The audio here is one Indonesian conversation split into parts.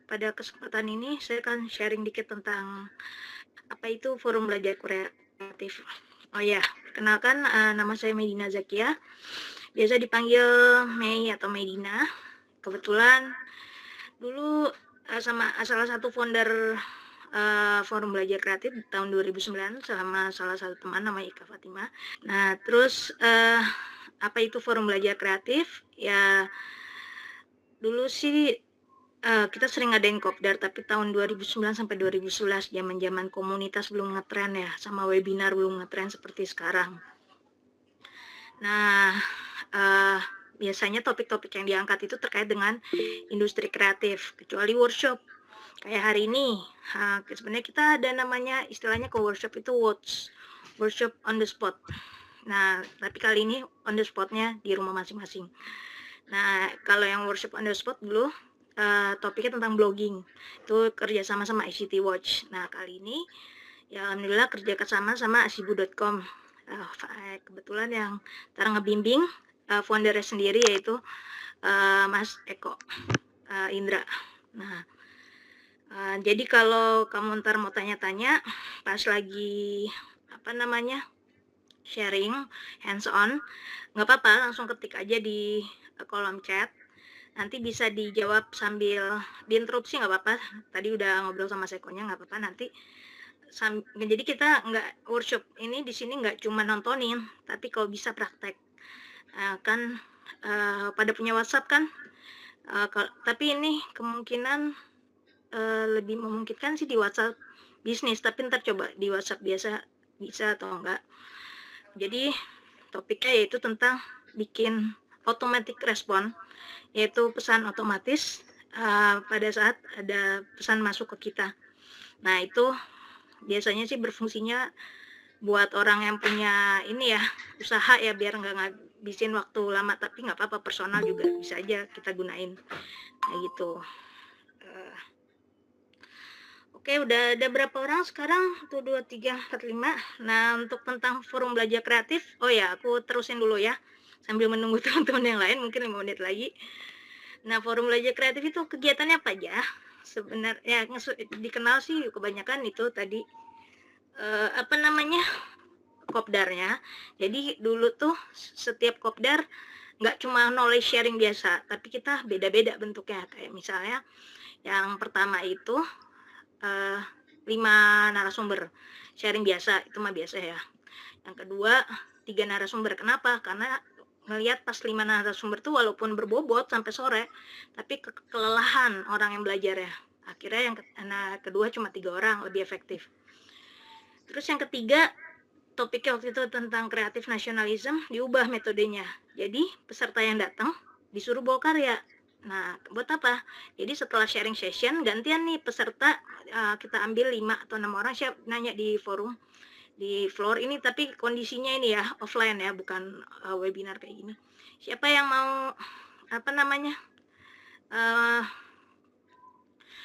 pada kesempatan ini saya akan sharing dikit tentang apa itu forum belajar kreatif. Oh ya, kenalkan nama saya Medina Zakia, biasa dipanggil Mei atau Medina. Kebetulan dulu sama salah satu founder forum belajar kreatif tahun 2009 sama salah satu teman namanya Ika Fatima. Nah, terus apa itu forum belajar kreatif? Ya, dulu sih kita sering ngadain kopdar, tapi tahun 2009 sampai 2011 zaman-zaman komunitas belum ngetren ya, sama webinar belum ngetren seperti sekarang. Nah, biasanya topik-topik yang diangkat itu terkait dengan industri kreatif, kecuali workshop. Kayak hari ini, sebenarnya kita ada namanya istilahnya ke workshop itu workshop on the spot. Nah, tapi kali ini on the spotnya di rumah masing-masing. Nah, kalau yang workshop on the spot dulu, topiknya tentang blogging. Itu kerjasama sama ICT Watch. Nah, kali ini ya alhamdulillah kerjasama sama asibu.com. Kebetulan yang ngebimbing foundernya sendiri yaitu Mas Eko Indra. Nah, jadi kalau kamu ntar mau tanya-tanya pas lagi sharing hands on, nggak apa-apa, langsung ketik aja di kolom chat. Nanti bisa dijawab sambil diinterupsi, nggak apa-apa. Tadi udah ngobrol sama Sekonya, nggak apa-apa. Nanti jadi kita nggak workshop ini di sini nggak cuma nontonin, tapi kalau bisa praktek. Kan pada punya WhatsApp kan, tapi ini kemungkinan lebih memungkinkan sih di WhatsApp bisnis, tapi ntar coba di WhatsApp biasa bisa atau enggak. Jadi topiknya yaitu tentang bikin automatic respon, yaitu pesan otomatis pada saat ada pesan masuk ke kita. Nah, itu biasanya sih berfungsinya buat orang yang punya ini ya, usaha ya, biar nggak ngabisin waktu lama, tapi nggak apa-apa, personal juga bisa aja kita gunain. Nah, gitu. Oke, udah ada berapa orang sekarang? 1, 2, 3, 4, 5. Nah, untuk tentang forum belajar kreatif, oh ya, aku terusin dulu ya. Sambil menunggu teman-teman yang lain, mungkin 5 menit lagi. Nah, forum belajar kreatif itu kegiatannya apa aja? Sebenarnya dikenal sih kebanyakan itu tadi kopdarnya. Jadi dulu tuh setiap kopdar nggak cuma knowledge sharing biasa, tapi kita beda-beda bentuknya. Kayak misalnya yang pertama itu 5 narasumber sharing biasa, itu mah biasa ya. Yang kedua 3 narasumber. Kenapa? Karena ngelihat pas 5 narasumber tuh walaupun berbobot sampai sore, tapi kelelahan orang yang belajar ya. Akhirnya yang kedua cuma 3 orang, lebih efektif. Terus yang ketiga, topiknya waktu itu tentang kreatif nasionalisme, diubah metodenya. Jadi peserta yang datang disuruh bawa karya. Nah, buat apa? Jadi setelah sharing session, gantian nih peserta, kita ambil 5 atau 6 orang, siap nanya di forum, di floor ini, tapi kondisinya ini ya, offline ya, bukan webinar kayak gini. Siapa yang mau,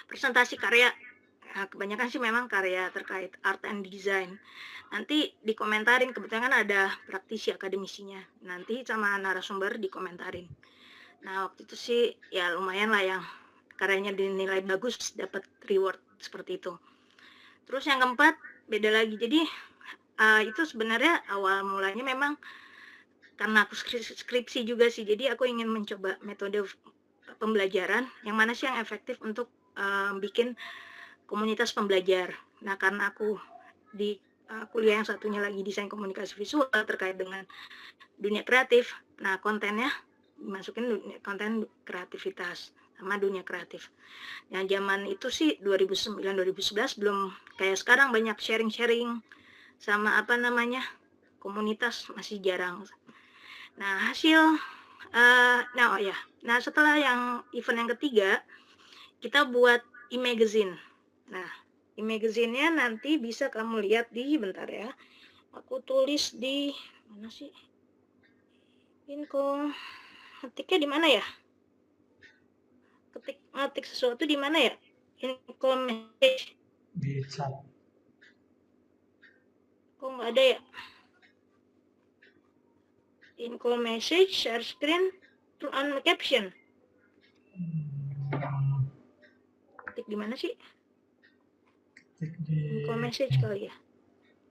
presentasi karya? Nah, kebanyakan sih memang karya terkait art and design. Nanti dikomentarin, kebetulan kan ada praktisi akademisinya. Nanti sama narasumber dikomentarin. Nah, waktu itu sih ya lumayan lah yang karyanya dinilai bagus, dapat reward seperti itu. Terus yang keempat, beda lagi. Jadi itu sebenarnya awal mulanya memang karena aku skripsi juga sih. Jadi aku ingin mencoba metode pembelajaran yang mana sih yang efektif untuk bikin komunitas pembelajar. Nah, karena aku di kuliah yang satunya lagi desain komunikasi visual terkait dengan dunia kreatif. Nah, kontennya dimasukin konten kreativitas sama dunia kreatif. Nah, zaman itu sih 2009-2011 belum kayak sekarang banyak sharing-sharing sama komunitas, masih jarang. Nah, hasil nah setelah yang event yang ketiga, kita buat e-magazine. Nah, e-magazine-nya nanti bisa kamu lihat di, bentar ya, aku tulis di mana sih? Info ketiknya di mana ya? Ngetik sesuatu di mana ya? Info message. Di chat. Kok nggak ada ya? Info message, share screen, to on caption. di mana sih? Cek di Info message kali ya.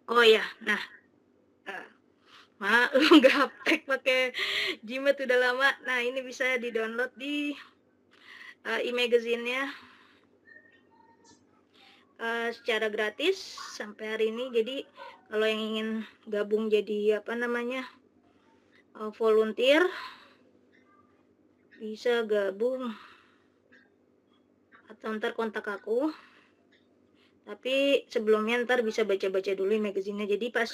Oh ya, nah, lu nggak update pakai Gmail udah lama. Nah ini bisa di-download di e-magazine-nya secara gratis sampai hari ini. Jadi kalau yang ingin gabung jadi volunteer, bisa gabung atau ntar kontak aku. Tapi sebelumnya ntar bisa baca-baca dulu magazine-nya. Jadi pas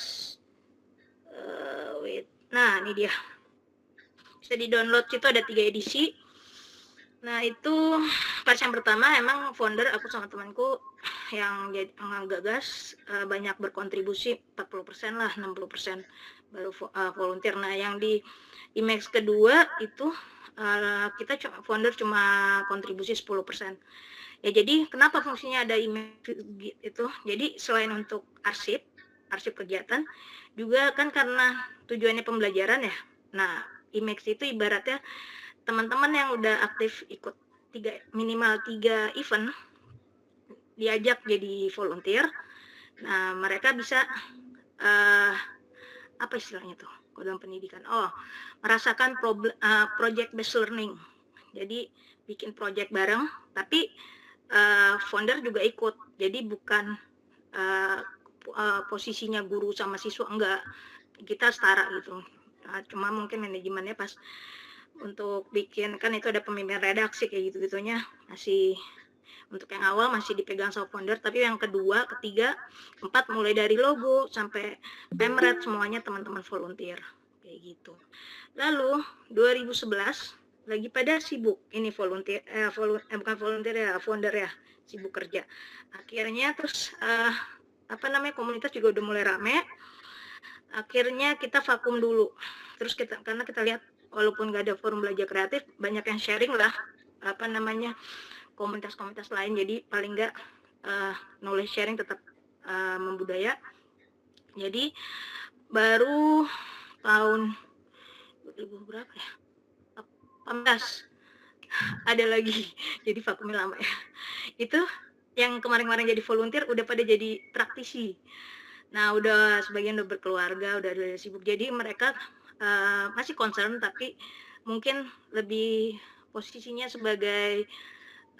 nah ini dia, bisa di-download. Situ ada 3 edisi. Nah itu pas yang pertama emang founder aku sama temanku yang gagas, banyak berkontribusi, 40% lah, 60% baru volunteer. Nah yang di IMAX kedua itu kita founder cuma kontribusi 10%. Ya jadi kenapa fungsinya ada IMAX itu? Jadi selain untuk arsip kegiatan, juga kan karena tujuannya pembelajaran ya. Nah IMAX itu ibaratnya teman-teman yang udah aktif ikut minimal 3 event diajak jadi volunteer. Nah mereka bisa apa istilahnya tuh dalam pendidikan, merasakan project based learning. Jadi bikin project bareng, tapi founder juga ikut. Jadi bukan posisinya guru sama siswa, enggak, kita setara gitu. Cuma mungkin manajemennya pas untuk bikin, kan itu ada pemimpin redaksi kayak gitu-gitunya, masih untuk yang awal masih dipegang sama founder, tapi yang kedua, ketiga, keempat mulai dari logo sampai pemret semuanya teman-teman volunteer kayak gitu. Lalu 2011 lagi pada sibuk ini volunteer, bukan volunteer ya, founder ya, sibuk kerja. Akhirnya terus komunitas juga udah mulai rame. Akhirnya kita vakum dulu. Terus karena kita lihat walaupun gak ada forum belajar kreatif, banyak yang sharing lah komunitas-komunitas lain. Jadi paling nggak knowledge sharing tetap membudaya. Jadi baru tahun 2000 berapa ya? 18 ada lagi. Jadi vakumnya lama ya. Itu yang kemarin-kemarin jadi volunteer udah pada jadi praktisi. Nah udah sebagian udah berkeluarga, udah sibuk. Jadi mereka masih concern, tapi mungkin lebih posisinya sebagai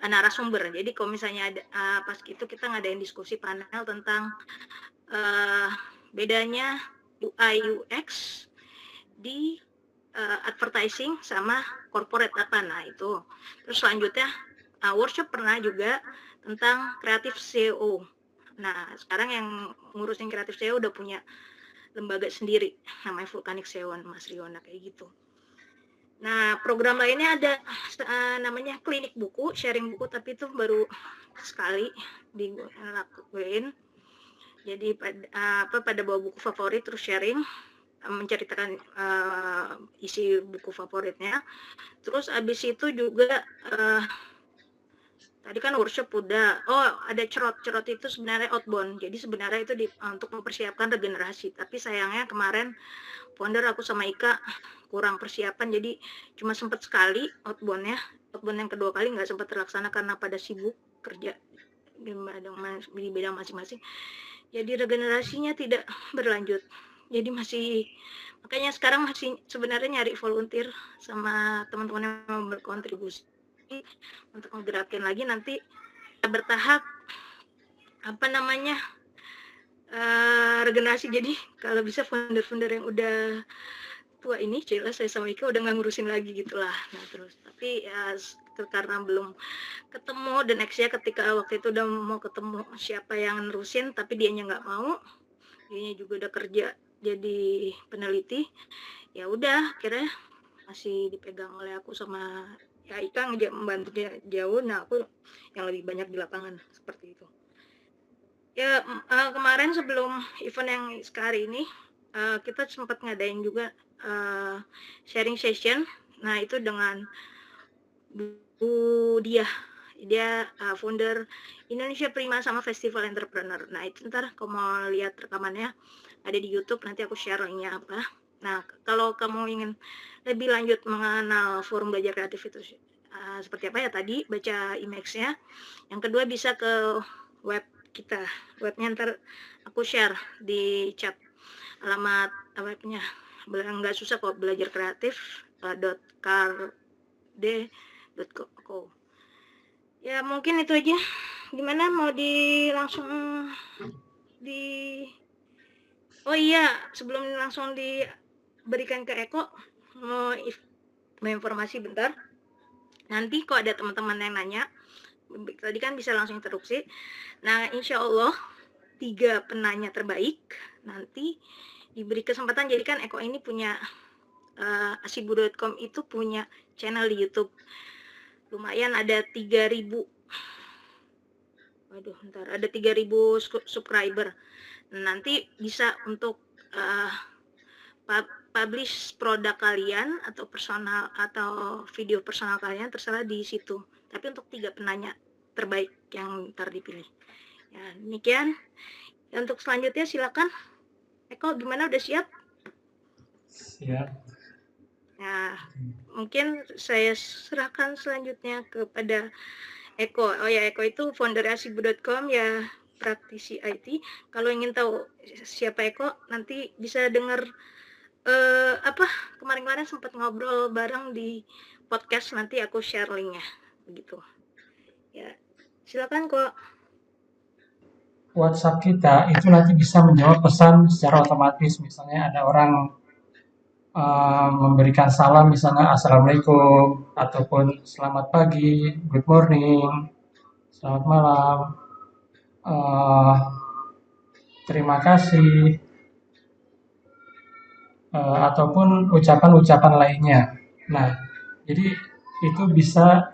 narasumber. Jadi kalau misalnya ada pas itu kita ngadain diskusi panel tentang bedanya UI UX di advertising sama corporate apa. Nah itu. Terus selanjutnya workshop pernah juga tentang kreatif SEO. Nah sekarang yang ngurusin kreatif SEO udah punya lembaga sendiri namanya Vulcanic SEO, Mas Riona kayak gitu. Nah program lainnya ada namanya klinik buku, sharing buku, tapi itu baru sekali dilakuin. Jadi pada bawa buku favorit terus sharing, menceritakan isi buku favoritnya. Terus abis itu juga tadi kan workshop udah, ada cerot itu sebenarnya outbound. Jadi sebenarnya itu untuk mempersiapkan regenerasi, tapi sayangnya kemarin founder aku sama Ika kurang persiapan, jadi cuma sempat sekali outbound yang kedua kali nggak sempat terlaksana karena pada sibuk kerja di bidang masing-masing. Jadi regenerasinya tidak berlanjut. Jadi makanya sekarang masih sebenarnya nyari volunteer sama teman-teman yang mau berkontribusi untuk menggerakin lagi, nanti bertahap regenerasi. Jadi kalau bisa founder-founder yang udah tua ini, jelas saya sama Ika udah nggak ngurusin lagi gitulah. Nah terus tapi ya karena belum ketemu, dan nextnya ketika waktu itu udah mau ketemu siapa yang nerusin tapi dianya nggak mau, dianya juga udah kerja jadi peneliti, ya udah akhirnya masih dipegang oleh aku sama ya Ika membantu dia jauh. Nah aku yang lebih banyak di lapangan seperti itu ya. Kemarin sebelum event yang sekarang ini kita sempat ngadain juga sharing session. Nah itu dengan Bu dia founder Indonesia Prima sama Festival Entrepreneur. Nah itu ntar kalau mau lihat rekamannya ada di YouTube, nanti aku share linknya apa. Nah kalau kamu ingin lebih lanjut mengenal forum belajar kreatif itu, seperti apa ya tadi, baca image-nya. Yang kedua bisa ke web kita. Webnya ntar aku share di chat. Alamat webnya. Nggak susah kok, belajarkreatif.carde.co. Ya mungkin itu aja. Gimana mau langsung di Oh iya, sebelum langsung diberikan ke Eko, mau informasi bentar. Nanti kok ada teman-teman yang nanya, tadi kan bisa langsung interupsi. Nah, insya Allah 3 penanya terbaik nanti diberi kesempatan. Jadi kan Eko ini punya asibu.com itu punya channel di YouTube. Lumayan ada 3.000. Waduh, bentar, ada 3.000 subscriber. Nanti bisa untuk publish produk kalian atau personal atau video personal kalian, terserah di situ. Tapi untuk 3 penanya terbaik yang ntar dipilih. Ya, demikian. Ya, untuk selanjutnya silakan. Eko, gimana, udah siap? Siap. Nah, mungkin saya serahkan selanjutnya kepada Eko. Oh ya, Eko itu founder asibu.com ya, praktisi IT. Kalau ingin tahu siapa Eko, nanti bisa dengar kemarin-kemarin sempat ngobrol bareng di podcast, nanti aku share linknya begitu. Ya, silakan kok. WhatsApp kita itu nanti bisa menjawab pesan secara otomatis. Misalnya ada orang memberikan salam, misalnya assalamualaikum ataupun selamat pagi, good morning, selamat malam, terima kasih, ataupun ucapan-ucapan lainnya. Nah, jadi itu bisa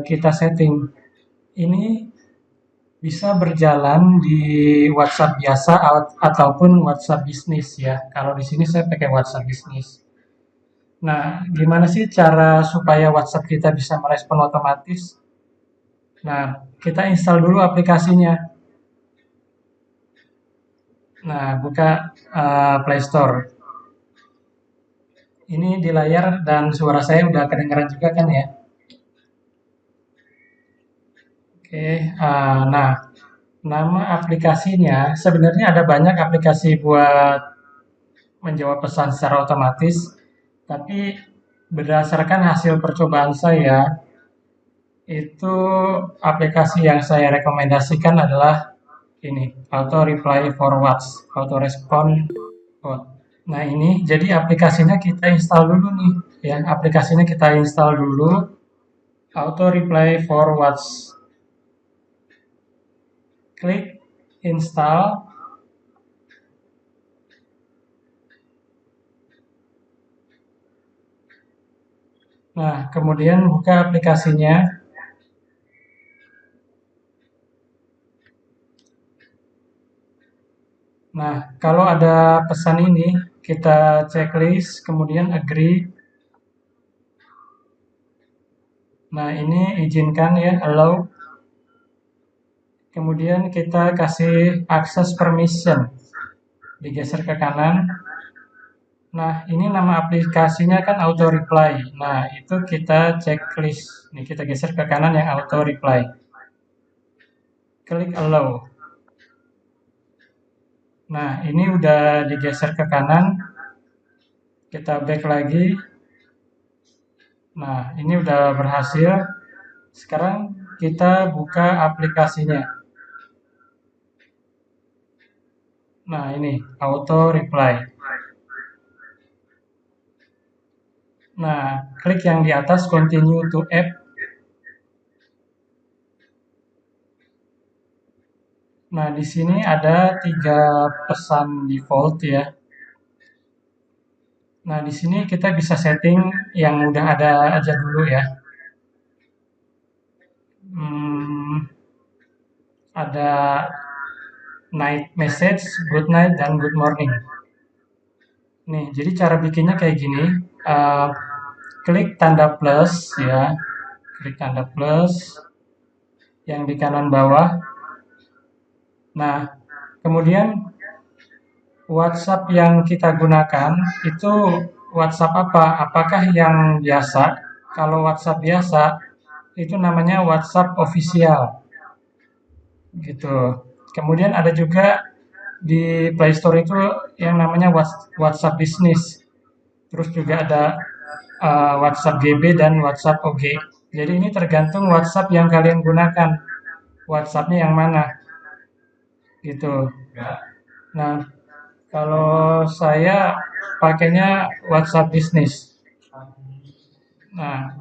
kita setting. Ini bisa berjalan di WhatsApp biasa ataupun WhatsApp bisnis ya. Kalau di sini saya pakai WhatsApp bisnis. Nah, gimana sih cara supaya WhatsApp kita bisa merespon otomatis? Nah, kita install dulu aplikasinya. Nah, buka Play Store. Ini di layar dan suara saya udah kedengaran juga kan ya? Oke, nah nama aplikasinya sebenarnya ada banyak aplikasi buat menjawab pesan secara otomatis, tapi berdasarkan hasil percobaan saya, itu aplikasi yang saya rekomendasikan adalah ini, Auto Reply for WhatsApp, Auto Respond Bot. Nah ini, jadi aplikasinya kita install dulu nih, ya aplikasinya kita install dulu, Auto Reply for WhatsApp. Klik install. Nah, kemudian buka aplikasinya. Nah, kalau ada pesan ini, kita checklist, kemudian agree. Nah, ini izinkan ya, allow. Kemudian kita kasih access permission. Digeser ke kanan. Nah, ini nama aplikasinya kan auto reply. Nah, itu kita checklist. Nih, kita geser ke kanan yang auto reply. Klik allow. Nah, ini udah digeser ke kanan. Kita back lagi. Nah, ini udah berhasil. Sekarang kita buka aplikasinya. Nah, ini auto reply. Nah, klik yang di atas continue to app. Nah, di sini ada 3 pesan default ya. Nah, di sini kita bisa setting yang udah ada aja dulu ya. Ada night message, good night, dan good morning. Nih, jadi cara bikinnya kayak gini. Klik tanda plus ya. Klik tanda plus yang di kanan bawah. Nah, kemudian WhatsApp yang kita gunakan itu WhatsApp apa? Apakah yang biasa? Kalau WhatsApp biasa, itu namanya WhatsApp official gitu. Kemudian ada juga di Play Store itu yang namanya WhatsApp Business. Terus juga ada WhatsApp GB dan WhatsApp OG. Jadi ini tergantung WhatsApp yang kalian gunakan. WhatsAppnya yang mana gitu. Nah, kalau saya pakainya WhatsApp Business. Nah,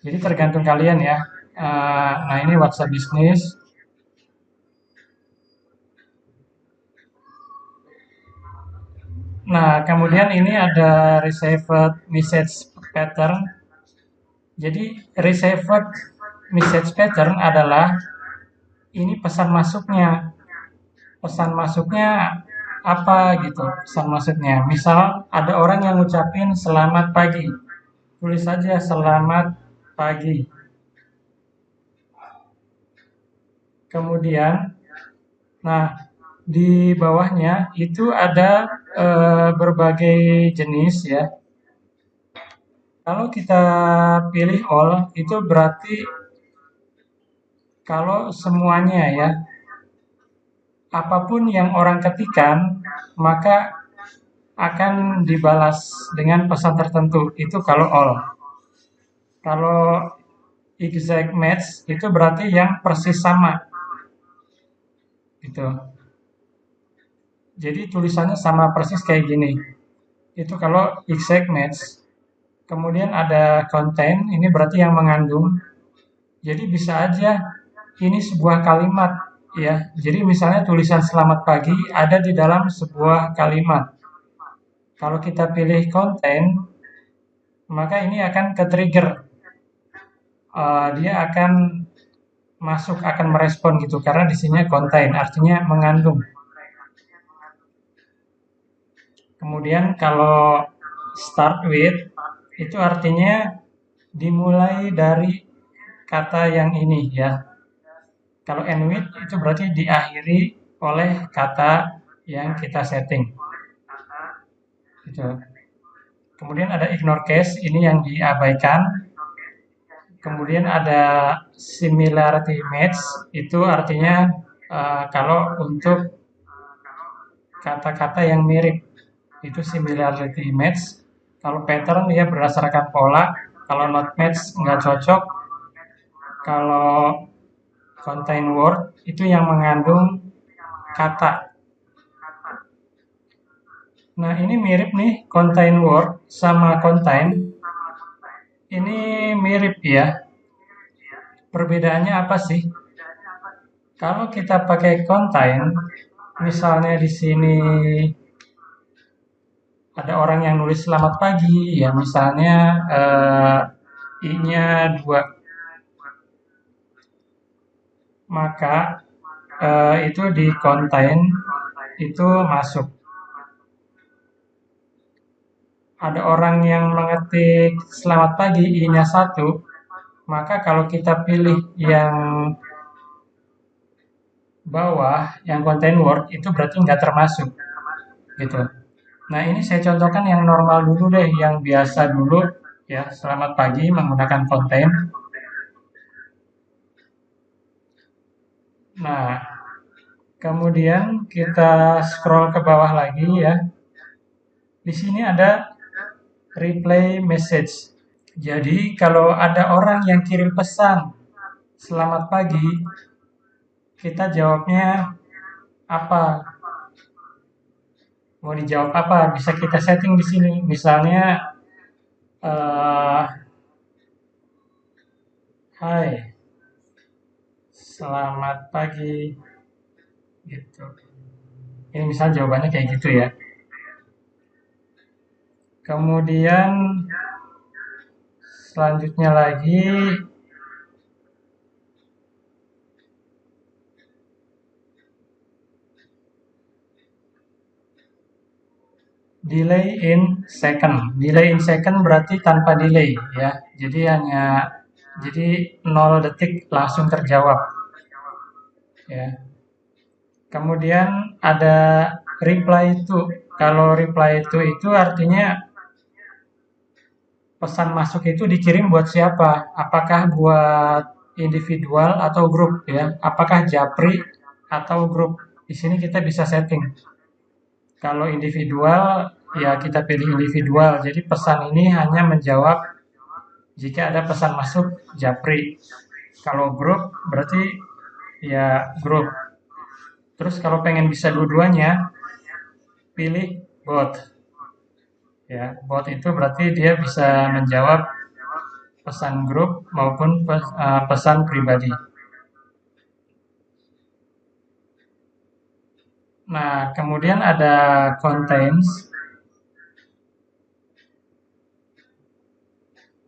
jadi tergantung kalian ya. Nah, ini WhatsApp Business. Nah, kemudian ini ada Received Message Pattern. Jadi, Received Message Pattern adalah ini pesan masuknya. Pesan masuknya apa gitu? Pesan masuknya. Misal, ada orang yang ngucapin selamat pagi. Tulis saja selamat pagi. Kemudian, nah, di bawahnya itu ada berbagai jenis ya. Kalau kita pilih all, itu berarti kalau semuanya ya, apapun yang orang ketikkan, maka akan dibalas dengan pesan tertentu. Itu kalau all. Kalau exact match, itu berarti yang persis sama. Gitu. Jadi tulisannya sama persis kayak gini. Itu kalau exact match. Kemudian ada content, ini berarti yang mengandung. Jadi bisa aja ini sebuah kalimat ya. Jadi misalnya tulisan selamat pagi ada di dalam sebuah kalimat. Kalau kita pilih konten, maka ini akan ke-trigger. Dia akan masuk, akan merespon gitu karena di sini konten, artinya mengandung. Kemudian kalau start with itu artinya dimulai dari kata yang ini ya. Kalau end with itu berarti diakhiri oleh kata yang kita setting. Gitu. Kemudian ada ignore case, ini yang diabaikan. Kemudian ada similarity match, itu artinya kalau untuk kata-kata yang mirip, itu similarity match. Kalau pattern dia berdasarkan pola, kalau not match nggak cocok. Kalau contain word itu yang mengandung kata. Nah, ini mirip nih, contain word sama contain. Ini mirip ya. Perbedaannya apa sih? Kalau kita pakai contain, misalnya di sini ada orang yang nulis selamat pagi, ya misalnya I-nya 2. Maka itu di contain itu masuk. Ada orang yang mengetik selamat pagi, I-nya 1, maka kalau kita pilih yang bawah, yang contain word, itu berarti nggak termasuk. Gitu. Nah, ini saya contohkan yang normal dulu deh, yang biasa dulu. Ya, selamat pagi menggunakan contain. Nah, kemudian kita scroll ke bawah lagi ya. Di sini ada replay message. Jadi kalau ada orang yang kirim pesan selamat pagi, kita jawabnya apa? Mau dijawab apa? Bisa kita setting di sini. Misalnya, hai, selamat pagi, gitu. Ini misalnya jawabannya kayak gitu ya. Kemudian selanjutnya lagi delay in second. Delay in second berarti tanpa delay ya. Jadi 0 detik langsung terjawab. Ya. Kemudian ada reply to. Kalau reply to itu artinya pesan masuk itu dikirim buat siapa? Apakah buat individual atau grup ya? Apakah japri atau grup? Di sini kita bisa setting. Kalau individual ya kita pilih individual. Jadi pesan ini hanya menjawab jika ada pesan masuk japri. Kalau grup berarti ya grup. Terus kalau pengen bisa dua-duanya, pilih bot. Ya, bot itu berarti dia bisa menjawab pesan grup maupun pesan pribadi. Nah, kemudian ada contains.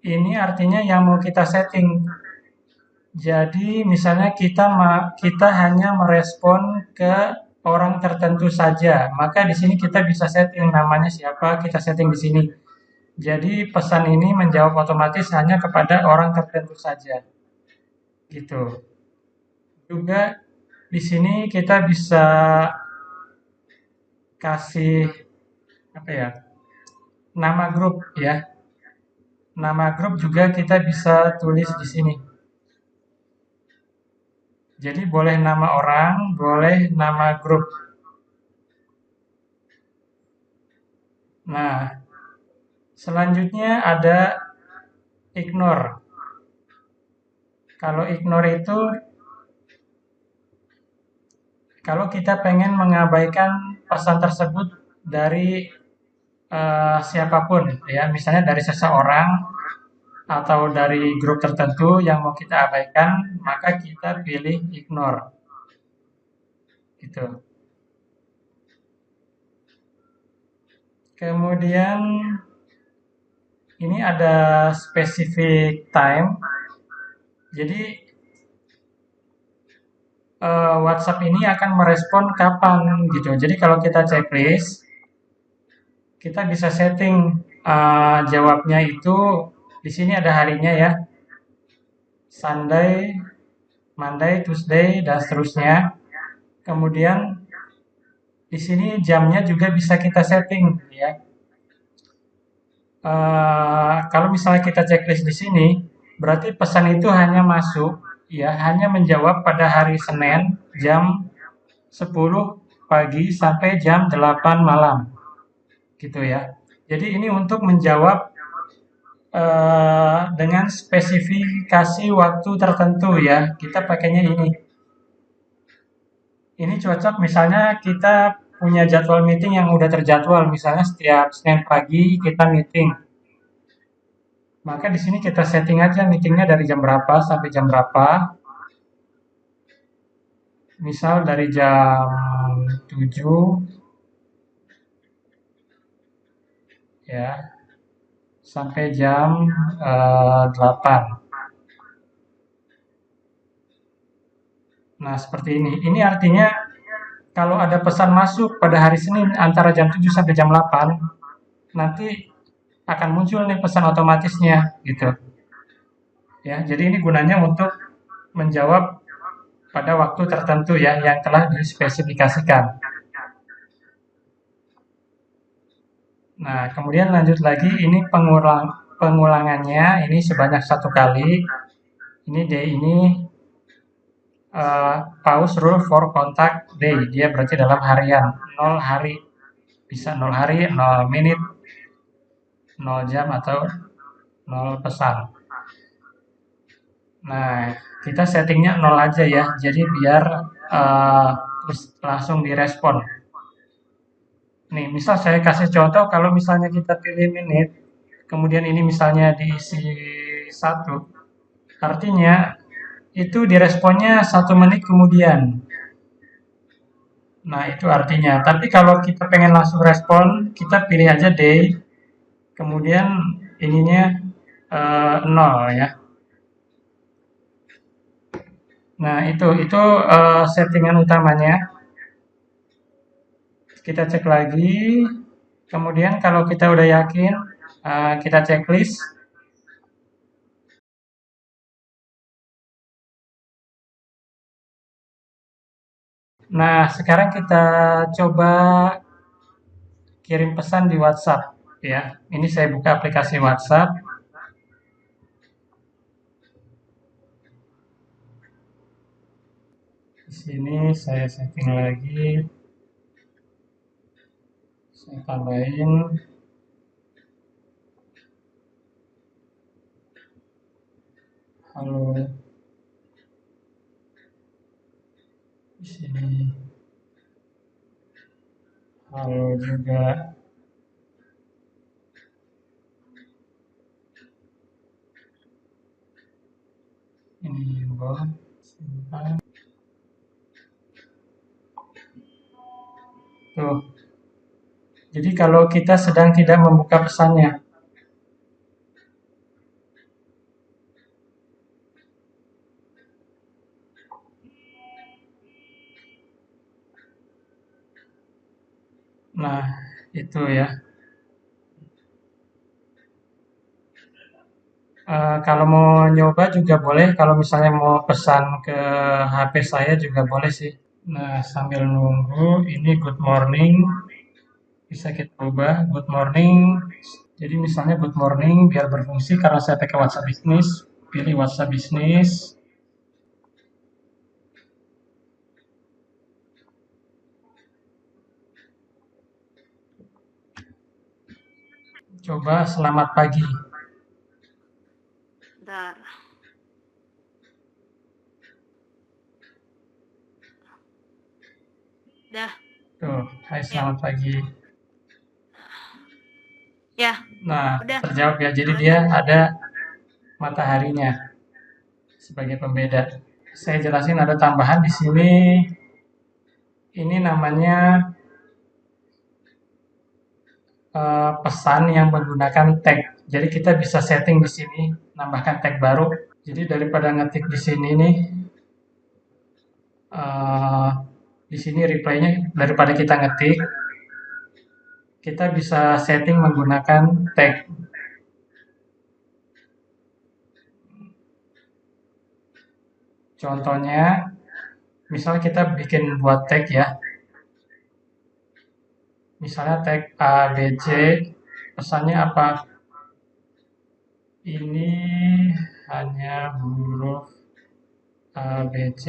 Ini artinya yang mau kita setting. Jadi misalnya kita hanya merespon ke orang tertentu saja, maka di sini kita bisa setting namanya siapa, kita setting di sini. Jadi pesan ini menjawab otomatis hanya kepada orang tertentu saja. Gitu. Juga di sini kita bisa kasih apa ya? Nama grup ya. Nama grup juga kita bisa tulis di sini. Jadi boleh nama orang, boleh nama grup. Nah, selanjutnya ada ignore. Kalau ignore itu kalau kita pengen mengabaikan pesan tersebut dari siapapun ya, misalnya dari seseorang atau dari grup tertentu yang mau kita abaikan, maka kita pilih ignore. Gitu. Kemudian ini ada specific time. Jadi WhatsApp ini akan merespon kapan gitu. Jadi kalau kita checklist, kita bisa setting jawabnya itu di sini ada harinya ya. Sunday, Monday, Tuesday dan seterusnya. Kemudian di sini jamnya juga bisa kita setting ya. Kalau misalnya kita checklist di sini, berarti pesan itu hanya masuk ya, hanya menjawab pada hari Senin jam 10 pagi sampai jam 8 malam. Gitu ya. Jadi ini untuk menjawab dengan spesifikasi waktu tertentu ya. Kita pakainya ini. Ini cocok misalnya kita punya jadwal meeting yang udah terjadwal, misalnya setiap Senin pagi kita meeting. Maka di sini kita setting aja meetingnya dari jam berapa sampai jam berapa. Misal dari jam 7 ya sampai jam 8. Nah, seperti ini. Ini artinya kalau ada pesan masuk pada hari Senin antara jam 7 sampai jam 8, nanti akan muncul nih pesan otomatisnya gitu. Ya, jadi ini gunanya untuk menjawab pada waktu tertentu ya yang telah dispesifikasikan. Nah, kemudian lanjut lagi ini pengulangannya ini sebanyak 1 kali. Ini day ini pause rule for contact day. Dia berarti dalam harian, 0 hari. Bisa 0 hari, 0 menit, 0 jam atau 0 pesan. Nah, kita settingnya 0 aja ya. Jadi biar terus langsung direspon. Nih, misal saya kasih contoh kalau misalnya kita pilih menit, kemudian ini misalnya diisi 1, artinya itu diresponnya 1 menit kemudian. Nah, itu artinya. Tapi kalau kita pengen langsung respon, kita pilih aja day, kemudian ininya 0 ya. Nah, itu settingan utamanya. Kita cek lagi. Kemudian kalau kita udah yakin, kita checklist. Nah, sekarang kita coba kirim pesan di WhatsApp ya. Ini saya buka aplikasi WhatsApp. Di sini saya setting lagi, saya tambahin halo di sini, halo juga. Ini bawah simpan. Tuh. Jadi kalau kita sedang tidak membuka pesannya, nah itu ya. Kalau mau nyoba juga boleh, kalau misalnya mau pesan ke HP saya juga boleh sih. Nah, sambil nunggu, ini good morning, bisa kita ubah good morning. Jadi misalnya good morning biar berfungsi karena saya pakai WhatsApp bisnis, pilih WhatsApp bisnis. Coba selamat pagi. Bentar. Dah, Tuh, hai ya. selamat pagi. Ya, Nah, udah. terjawab ya. Jadi dia Soalnya ada mataharinya sebagai pembeda. Saya jelasin ada tambahan di sini. Ini namanya pesan yang menggunakan tag. Jadi kita bisa setting di sini, nambahkan tag baru. Jadi daripada ngetik di sini nih, eh, di sini reply-nya daripada kita ngetik, kita bisa setting menggunakan tag. Contohnya, misal kita bikin buat tag ya, misalnya tag ABC, pesannya apa? Ini hanya huruf ABC.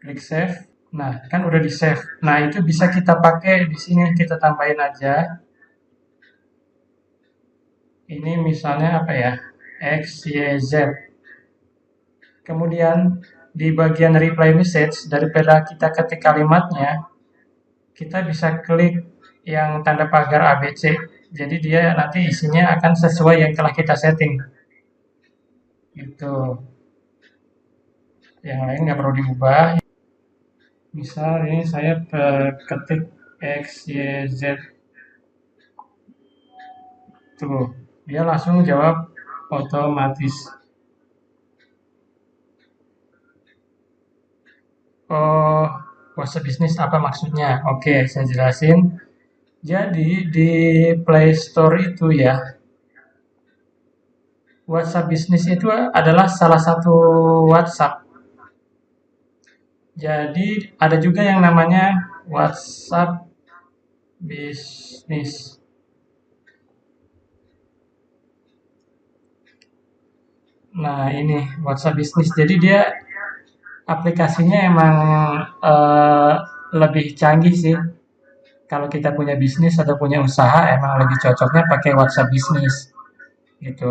Klik save. Nah, kan udah di save. Nah, itu bisa kita pakai di sini, kita tambahin aja. Ini misalnya apa ya? X, Y, Z. Kemudian di bagian reply message, daripada kita ketik kalimatnya, kita bisa klik yang tanda pagar ABC. Jadi dia nanti isinya akan sesuai yang telah kita setting. Gitu. Yang lain nggak perlu diubah. Misal ini saya ketik X, Y, Z. Tuh, dia langsung jawab otomatis. Oh, WhatsApp bisnis apa maksudnya? Oke, saya jelasin. Jadi di Play Store itu ya, WhatsApp bisnis itu adalah salah satu WhatsApp. Jadi ada juga yang namanya WhatsApp bisnis. Nah, ini WhatsApp bisnis. Jadi dia aplikasinya emang eh, lebih canggih sih. Kalau kita punya bisnis atau punya usaha, emang lebih cocoknya pakai WhatsApp bisnis gitu.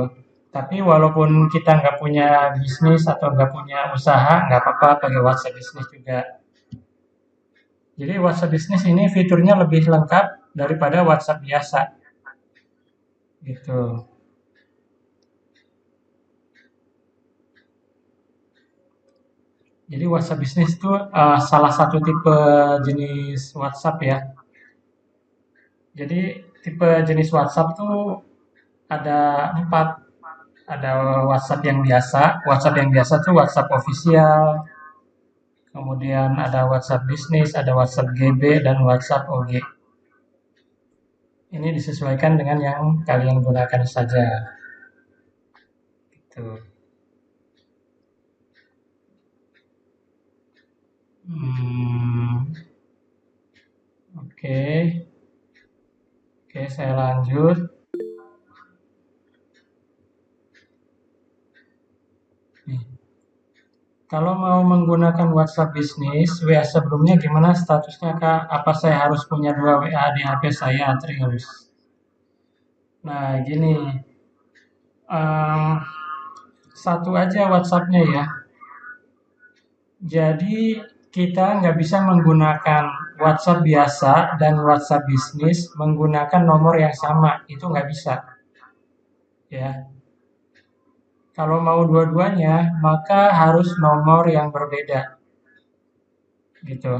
Tapi walaupun kita nggak punya bisnis atau nggak punya usaha, nggak apa-apa pakai WhatsApp bisnis juga. Jadi WhatsApp bisnis ini fiturnya lebih lengkap daripada WhatsApp biasa gitu. Jadi WhatsApp bisnis itu salah satu tipe jenis WhatsApp ya. Jadi tipe jenis WhatsApp tuh ada 4. Ada WhatsApp yang biasa. WhatsApp yang biasa tuh WhatsApp official. Kemudian ada WhatsApp bisnis, ada WhatsApp GB, dan WhatsApp OG. Ini disesuaikan dengan yang kalian gunakan saja. Gitu. Hmm, oke, oke, saya lanjut. Nih, Kalau mau menggunakan WhatsApp bisnis, WA sebelumnya gimana statusnya Kak? Apa saya harus punya 2 WA di HP saya terus? Nah, gini, em, satu aja WhatsApp-nya ya. Jadi kita nggak bisa menggunakan WhatsApp biasa dan WhatsApp bisnis menggunakan nomor yang sama. Itu nggak bisa, ya. Kalau mau dua-duanya, maka harus nomor yang berbeda, gitu.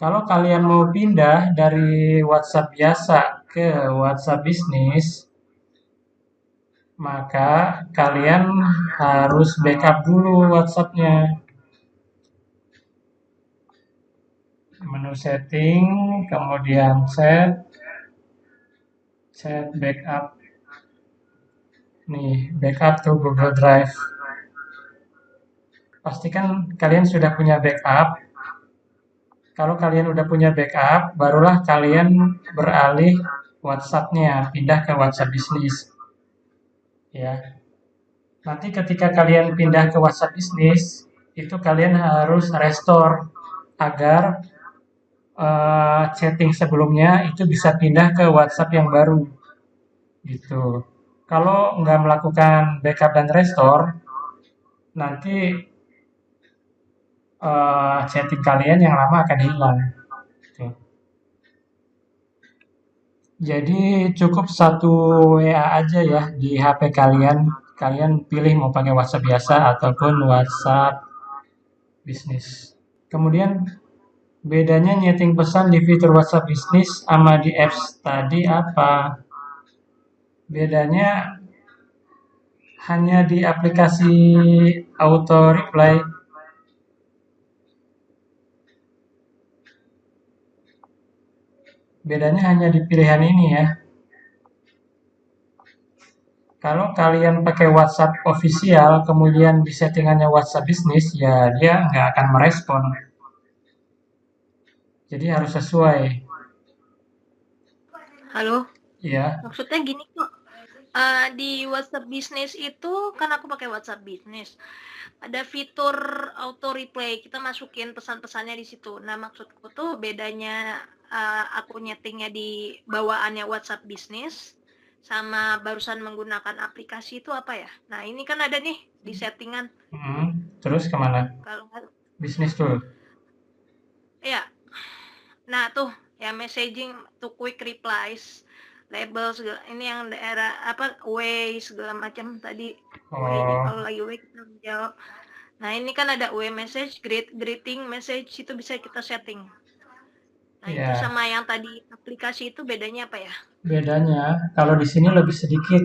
Kalau kalian mau pindah dari WhatsApp biasa ke WhatsApp bisnis, maka kalian harus backup dulu WhatsApp-nya. Menu setting, kemudian set backup. Nih, backup to Google Drive. Pastikan kalian sudah punya backup. Kalau kalian udah punya backup, barulah kalian beralih WhatsApp-nya, pindah ke WhatsApp bisnis. Ya, nanti ketika kalian pindah ke WhatsApp bisnis, itu kalian harus restore agar chatting sebelumnya itu bisa pindah ke WhatsApp yang baru, gitu. Kalau nggak melakukan backup dan restore, nanti chatting kalian yang lama akan hilang. Gitu. Jadi cukup satu WA aja ya di HP kalian. Kalian pilih mau pakai WhatsApp biasa ataupun WhatsApp bisnis. Kemudian bedanya nyeting pesan di fitur WhatsApp bisnis sama di apps tadi apa? Bedanya hanya di aplikasi auto reply. Bedanya hanya di pilihan ini ya. Kalau kalian pakai WhatsApp official, kemudian di settingannya WhatsApp bisnis, ya dia nggak akan merespon. Jadi harus sesuai. Halo, Ya, maksudnya gini kok. Di WhatsApp bisnis itu kan aku pakai WhatsApp bisnis. Ada fitur auto replay. Kita masukin pesan-pesannya di situ. Nah, maksudku tuh bedanya aku nyetingnya di bawaannya WhatsApp bisnis sama barusan menggunakan aplikasi itu apa ya? Nah, ini kan ada nih di settingan. terus kemana? Kalau Bisnis tuh. ya, nah tuh ya messaging to quick replies, label segala ini yang daerah apa way segala macam tadi way-nya Oh, kalau lagi way kita jawab. Nah ini kan ada way message, greeting message itu bisa kita setting. Nah itu ya. sama yang tadi aplikasi itu bedanya apa ya? Bedanya kalau di sini lebih sedikit.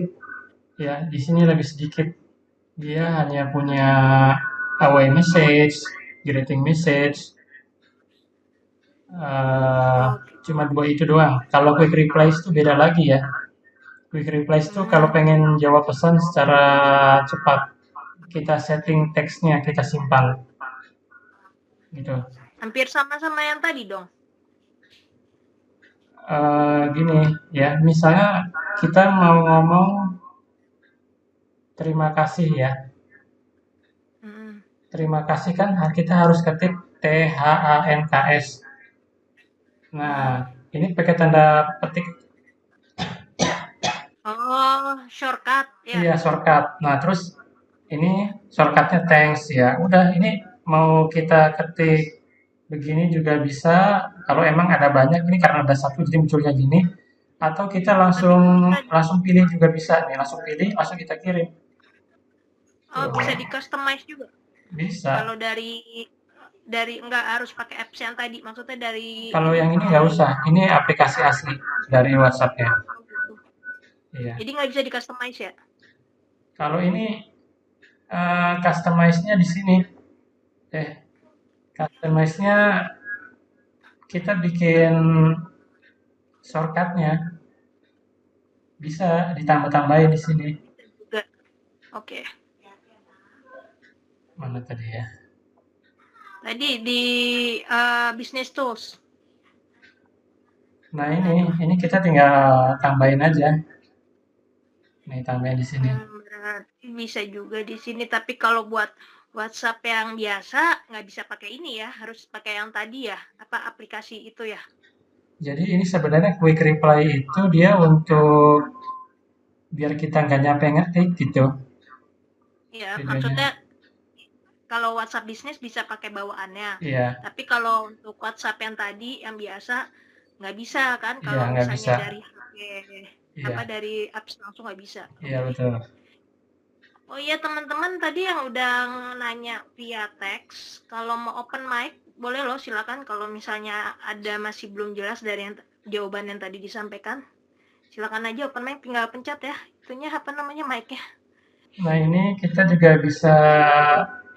Ya, di sini lebih sedikit. Dia hanya punya away message, greeting message, eh, Oke. cuma dua itu doang. Kalau quick replies itu beda lagi ya. Quick replies itu kalau Hmm, pengen jawab pesan secara cepat, kita setting teksnya, kita simpan, gitu. hampir sama-sama yang tadi dong. Gini ya, misalnya kita mau ngomong terima kasih ya. Hmm. Terima kasih kan kita harus ketik THANKS. Nah, Hmm. ini pakai tanda petik. Oh, shortcut ya. Iya, shortcut. Nah, terus ini shortcutnya thanks ya. Udah, ini mau kita ketik begini juga bisa. Kalau emang ada banyak, ini karena ada satu jadi munculnya gini. Atau kita Tapi langsung bisa langsung pilih juga bisa nih. Langsung pilih, langsung kita kirim. Tuh, bisa di customize juga. bisa. Kalau dari nggak harus pakai apps yang tadi, maksudnya dari Kalau ini yang ini nggak dari usah. Ini aplikasi asli dari WhatsApp-nya. oh gitu. Iya. Jadi nggak bisa di customize ya? Kalau ini customize-nya di sini. Eh, customize-nya kita bikin shortcut-nya. Bisa ditambah-tambahin di sini. Bisa juga. Oke. Mana tadi ya? Tadi di business tools. Nah ini kita tinggal tambahin aja. Nih tambahin di sini. Berarti bisa juga di sini. Tapi kalau buat WhatsApp yang biasa nggak bisa pakai ini ya, harus pakai yang tadi ya, apa aplikasi itu ya? Jadi ini sebenarnya quick reply itu dia untuk biar kita nggak nyampe ngetik gitu Iya, maksudnya videonya. kalau WhatsApp bisnis bisa pakai bawaannya. Iya, Tapi kalau untuk WhatsApp yang tadi yang biasa nggak bisa kan iya kalau nggak misalnya bisa. dari HP apa Iya, dari apps langsung nggak bisa. iya Oke. betul. Oh iya teman-teman tadi yang udah nanya via teks, kalau mau open mic boleh loh silakan kalau misalnya ada masih belum jelas dari jawaban yang tadi disampaikan. Silakan aja open mic tinggal pencet ya. Itunya apa namanya mic-nya. Nah ini kita juga bisa,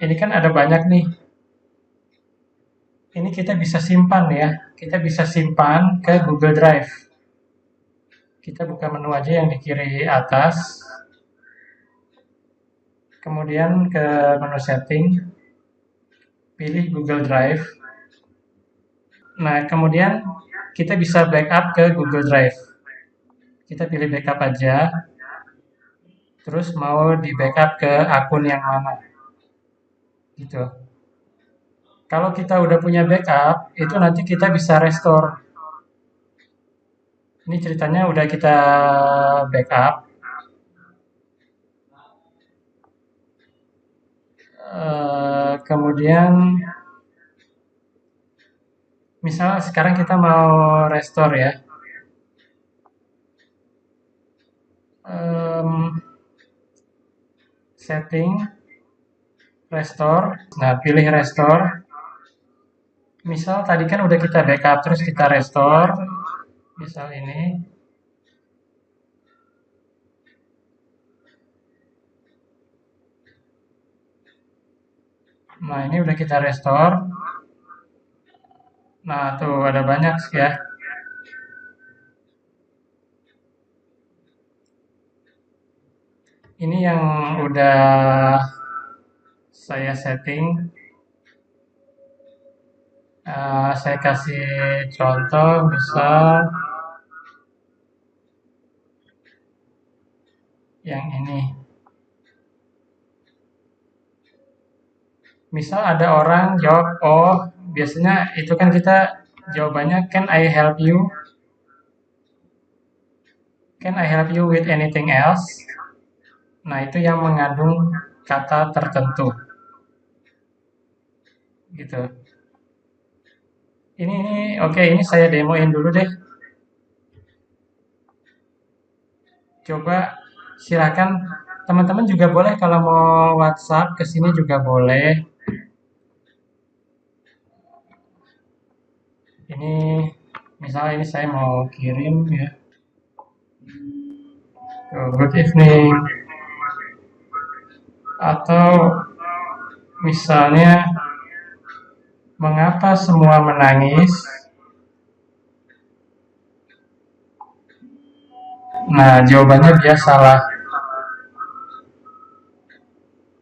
ini kan ada banyak nih. Ini kita bisa simpan ya. Kita bisa simpan ke Google Drive. Kita buka menu aja yang di kiri atas, kemudian ke menu setting, pilih Google Drive. Nah, kemudian kita bisa backup ke Google Drive. Kita pilih backup aja, terus mau di backup ke akun yang mana, gitu. Kalau kita udah punya backup, itu nanti kita bisa restore. Ini ceritanya udah kita backup, kemudian misal sekarang kita mau restore ya, Em, setting, restore. Nah, pilih restore. Misal tadi kan udah kita backup, terus kita restore. Misal ini. Nah, ini udah kita restore. Nah, tuh ada banyak ya. Ini yang udah saya setting. Saya kasih contoh, misal yang ini. Misal ada orang jawab, oh biasanya itu kan kita jawabannya, can I help you? Can I help you with anything else? Nah, itu yang mengandung kata tertentu. Gitu. Ini oke, ini saya demoin dulu deh. Coba silakan teman-teman juga boleh kalau mau WhatsApp ke sini juga boleh. Ini misalnya ini saya mau kirim ya. Good evening. Atau misalnya mengapa semua menangis? Nah, jawabannya dia salah.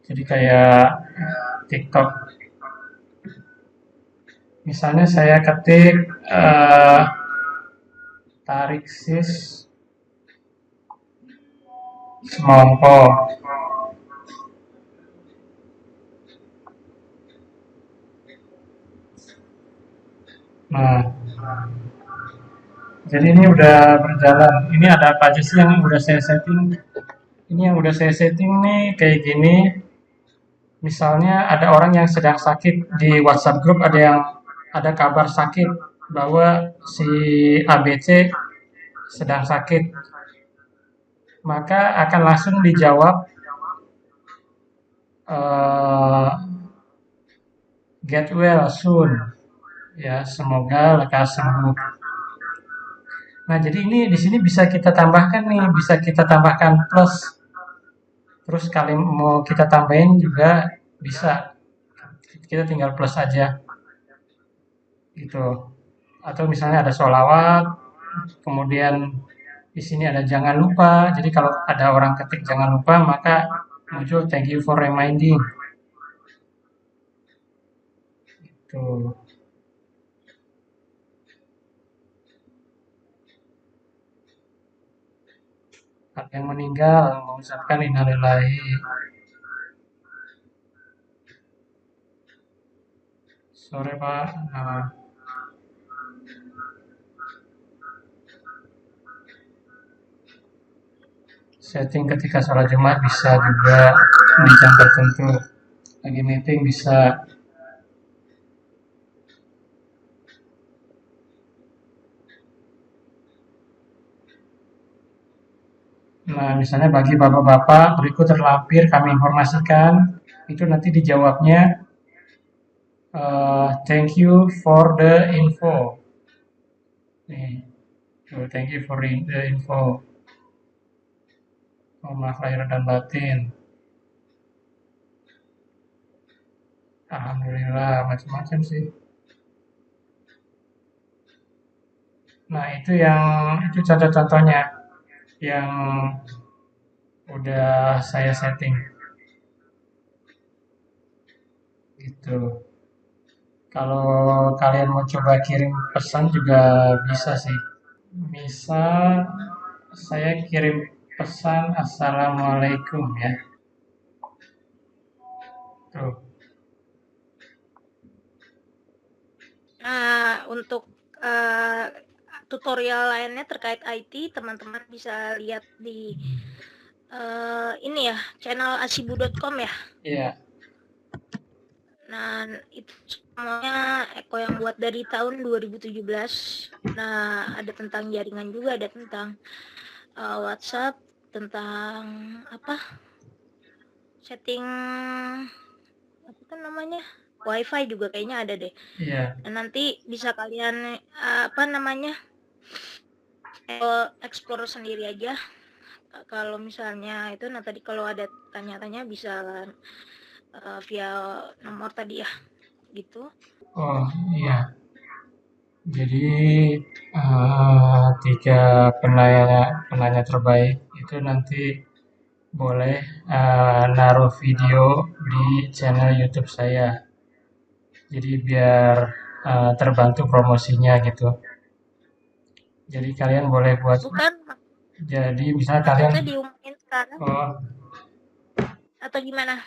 Jadi kayak TikTok. Misalnya saya ketik tarik sis semongko. Nah, jadi ini udah berjalan. Ini ada apa aja sih yang udah saya setting? Ini yang udah saya setting nih kayak gini. Misalnya ada orang yang sedang sakit di WhatsApp group, ada kabar sakit bahwa si ABC sedang sakit, maka akan langsung dijawab uh, get well soon, ya semoga lekas sembuh. Nah jadi ini di sini bisa kita tambahkan nih, bisa kita tambahkan plus, terus kali mau kita tambahin juga bisa, kita tinggal plus aja gitu. Atau misalnya ada sholawat, kemudian di sini ada jangan lupa. Jadi kalau ada orang ketik jangan lupa, maka muncul thank you for reminding. Tuh. Ada yang meninggal mengucapkan innalillahi. Sore Pak. Setting ketika sholat Jumat bisa juga di jam tertentu. Lagi meeting bisa. Nah, misalnya bagi bapak-bapak berikut terlampir kami informasikan, itu nanti dijawabnya thank you for the info. Nih, thank you for the info. Oh, maaf lahir dan batin. Alhamdulillah, macam-macam sih. Nah, itu contoh-contohnya yang udah saya setting. Gitu. Kalau kalian mau coba kirim pesan juga bisa sih. Misal saya kirim pesan Assalamualaikum ya. Tuh. Untuk tutorial lainnya terkait IT, teman-teman bisa lihat di ini ya, channel asibu.com ya. Iya. Nah, itu semuanya Eko yang buat dari tahun 2017. Nah, ada tentang jaringan juga, ada tentang WhatsApp, tentang apa? Setting apa tuh namanya? WiFi juga kayaknya ada deh. Iya. Dan nanti bisa kalian explore sendiri aja. Kalau misalnya itu, nah tadi kalau ada tanya-tanya bisa via nomor tadi ya, gitu. Oh iya. Jadi 3 penanya terbaik itu nanti boleh naruh video di channel YouTube saya. Jadi biar terbantu promosinya gitu. Jadi kalian boleh buat. Bukan, Jadi misalnya maksudnya kalian. diumumin sekarang Oh atau gimana?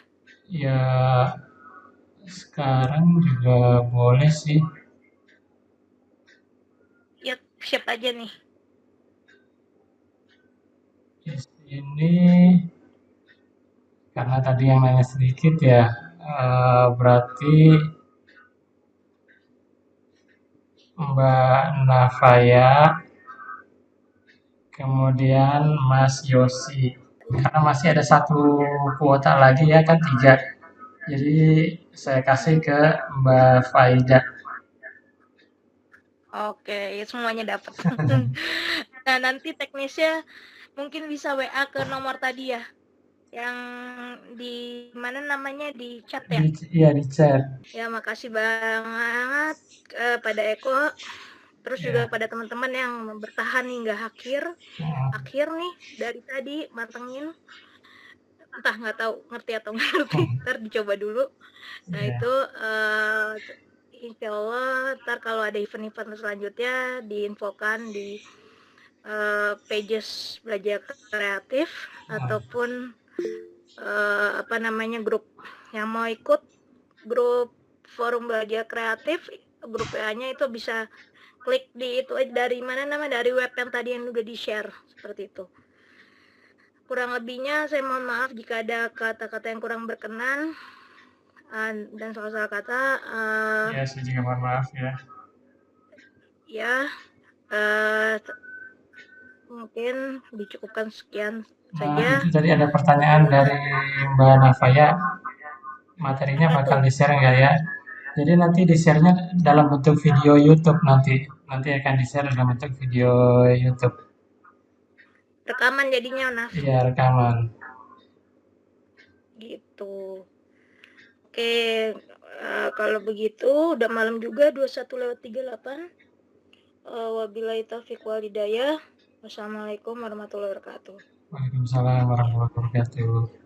ya, sekarang juga boleh sih. Ya siapa aja nih? Di sini karena tadi yang nanya sedikit ya, berarti Mbak Navaya, kemudian Mas Yosi. Karena masih ada 1 kuota lagi ya kan 3. Jadi saya kasih ke Mbak Faida. Oke, semuanya dapat. Nah, nanti teknisnya mungkin bisa WA ke nomor tadi ya, yang di mana namanya, di chat ya. Iya di chat. Ya, makasih banget pada Eko, terus juga pada teman-teman yang bertahan hingga akhir nih dari tadi mantengin. Entah nggak tahu ngerti atau nggak ngerti, ntar dicoba dulu. Nah itu insya Allah ntar kalau ada event-event selanjutnya diinfokan di pages belajar kreatif ataupun grup yang mau ikut grup forum belajar kreatif, grup WA-nya itu bisa klik di itu dari mana dari web yang tadi yang udah di-share, seperti itu. Kurang lebihnya saya mohon maaf jika ada kata-kata yang kurang berkenan dan salah-salah kata. Ya, saya juga mohon maaf ya. Ya, mungkin dicukupkan sekian saja. Itu tadi ada pertanyaan dari Mbak Navaya, materinya bakal di-share nggak ya? Jadi nanti di-share-nya dalam bentuk video YouTube nanti akan di-share dalam bentuk video YouTube. Rekaman jadinya, Naf. Iya, rekaman. Gitu. Oke, kalau begitu udah malam juga 21:38. Wabillahi taufiq wal hidayah. Wassalamualaikum warahmatullahi wabarakatuh. Waalaikumsalam warahmatullahi wabarakatuh.